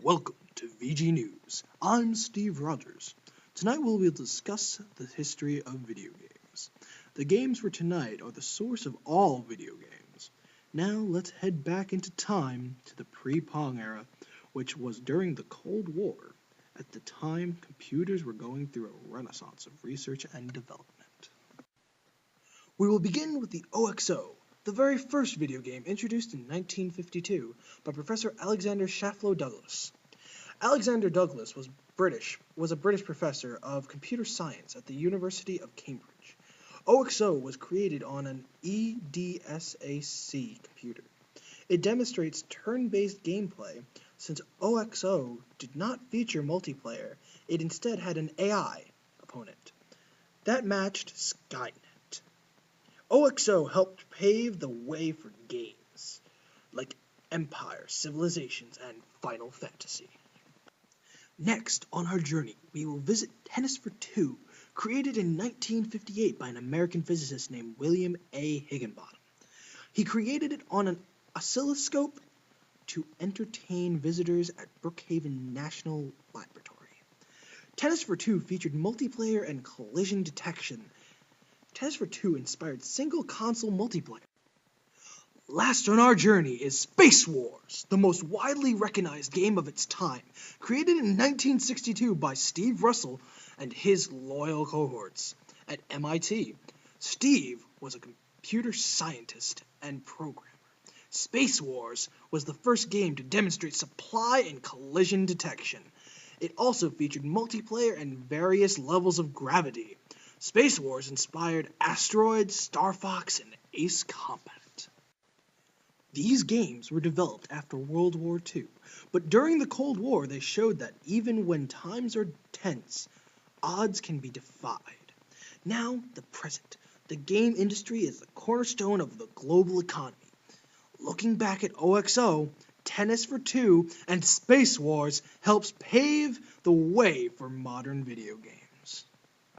Welcome to Vgnews. I'm Steve Rogers. Tonight we'll discuss the history of video games. The games for tonight are the source of all video games. Now let's head back into time to the pre-Pong era, which was during the Cold War. At the time, computers were going through a renaissance of research and development. We will begin with the OXO, the very first video game introduced in 1952 by Professor Alexander Shaflow Douglas. Alexander Douglas was a British professor of computer science at the University of Cambridge. OXO was created on an EDSAC computer. It demonstrates turn-based gameplay. Since OXO did not feature multiplayer, it instead had an AI opponent that matched Skynet. OXO helped pave the way for games like Empire, Civilizations, and Final Fantasy. Next on our journey, we will visit Tennis for Two, created in 1958 by an American physicist named William A. Higginbottom. He created it on an oscilloscope to entertain visitors at Brookhaven National Laboratory. Tennis for Two featured multiplayer and collision detection. Tennis for Two inspired single-console multiplayer. Last on our journey is Space Wars, the most widely recognized game of its time, created in 1962 by Steve Russell and his loyal cohorts at MIT. Steve was a computer scientist and programmer. Space Wars was the first game to demonstrate supply and collision detection. It also featured multiplayer and various levels of gravity. Space Wars inspired Asteroids, Star Fox, and Ace Combat. These games were developed after World War II, but during the Cold War they showed that even when times are tense, odds can be defied. Now, the present. The game industry is the cornerstone of the global economy. Looking back at OXO, Tennis for Two, and Space Wars helps pave the way for modern video games.